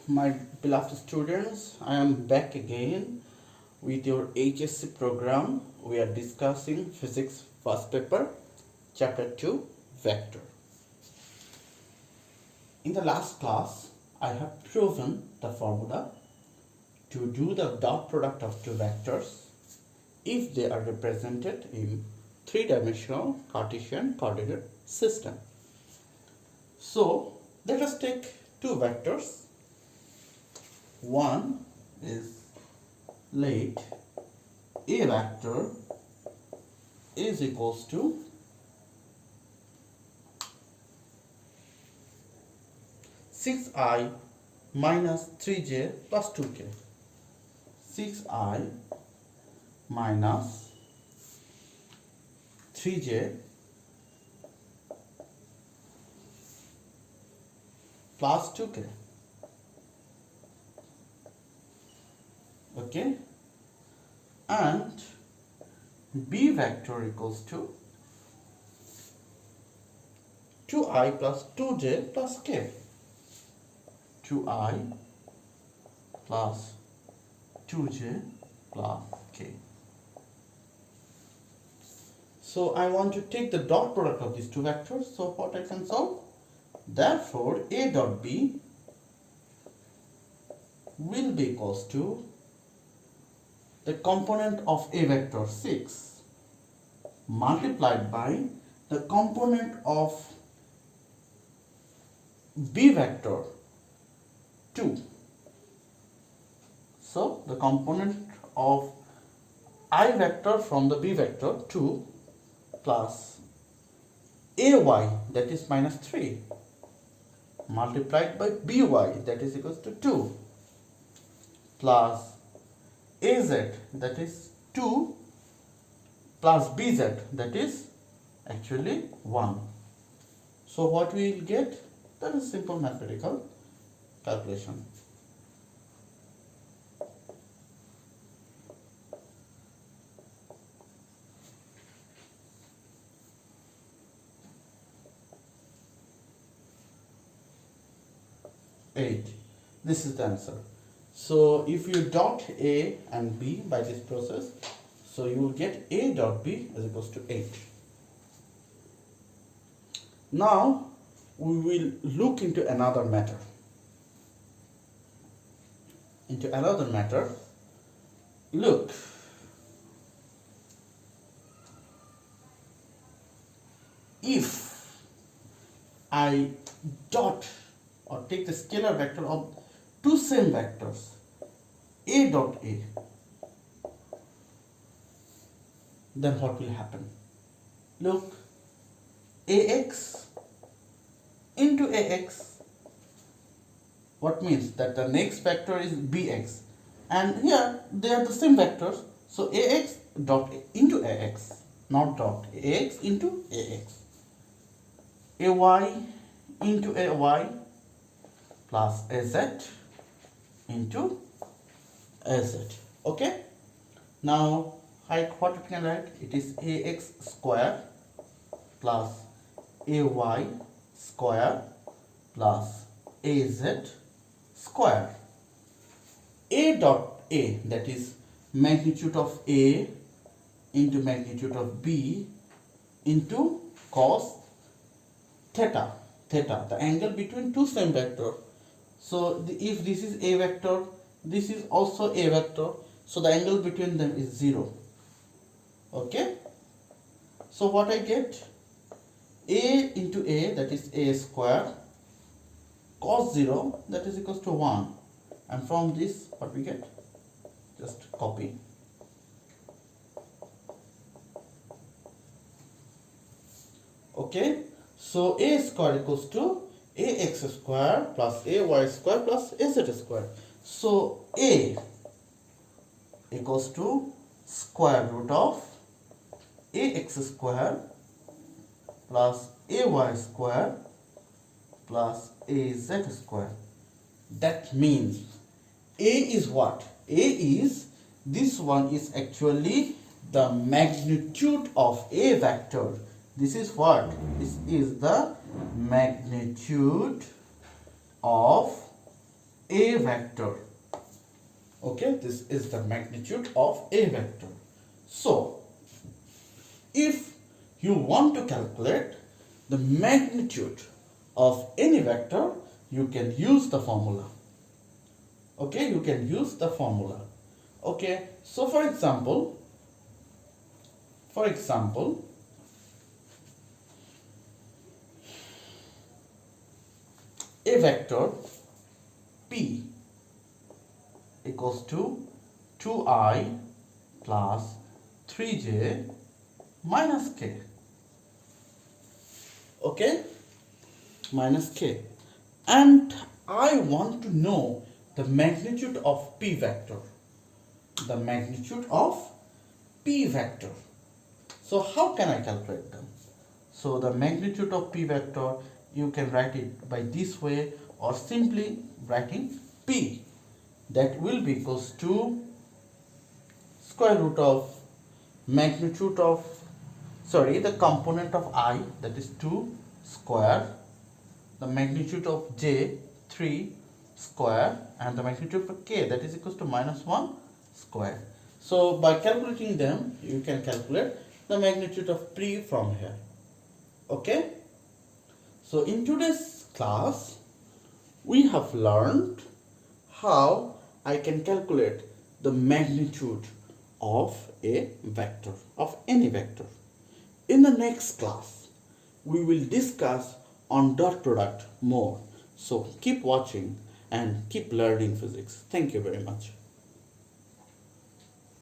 my beloved students. I am back again with your HSC program. We are discussing physics first paper, chapter 2, vector. In the last class, I have proven the formula to do the dot product of two vectors if they are represented in three-dimensional Cartesian coordinate system. So let us take two vectors. One is, let A vector is equals to 6i minus 3j plus 2k. 6i minus 3j plus 2k. Okay, and B vector equals to 2i plus 2j plus k. 2i plus 2j plus k. So I want to take the dot product of these two vectors. So what I can solve? Therefore A dot B will be equals to the component of A vector 6 multiplied by the component of B vector 2. So the component of I vector from the B vector 2 plus AY, that is minus 3, multiplied by BY, that is equals to 2, plus AZ, that is 2, plus BZ, that is actually 1. So what we will get? That is simple mathematical calculation. Eight. This is the answer. So if you dot A and B by this process, so you will get A dot B is equals to 8. Now we will look into another matter. Look, if I dot or take the scalar vector of two same vectors, A dot A, then what will happen? Look, AX into AX, what means that the next vector is BX, and here they are the same vectors, so AX dot into AX, not dot, AX into AX, AY into AY plus AZ into AZ. Okay, now what we can write? It is AX square plus AY square plus AZ square. A dot A, that is magnitude of A into magnitude of B into cos theta, the angle between two same vector. So if this is A vector, this is also A vector, so the angle between them is 0. Okay, so what I get? A into A, that is A square, cos 0, that is equals to 1, and from this what we get? Just copy. Okay, so A square equals to AX square plus AY square plus AZ square. So A equals to square root of AX square plus AY square plus AZ square. That means A is what? A is, this one is actually the magnitude of A vector. This is what? This is the magnitude of A vector. Okay, this is the magnitude of A vector. So, if you want to calculate the magnitude of any vector, you can use the formula. Okay, you can use the formula. Okay, so for example, a vector P equals to 2i plus 3j minus k. Okay, minus k. And I want to know the magnitude of P vector. The magnitude of P vector. So how can I calculate them? So the magnitude of P vector, you can write it by this way, or simply writing P, that will be equals to square root of magnitude of, the component of I, that is 2 square, the magnitude of j 3 square, and the magnitude of k, that is equals to minus 1 square. So by calculating them, you can calculate the magnitude of P from here. Okay, so in today's class we have learned how I can calculate the magnitude of a vector, of any vector. In the next class we will discuss on dot product more. So keep watching and keep learning physics. Thank you very much.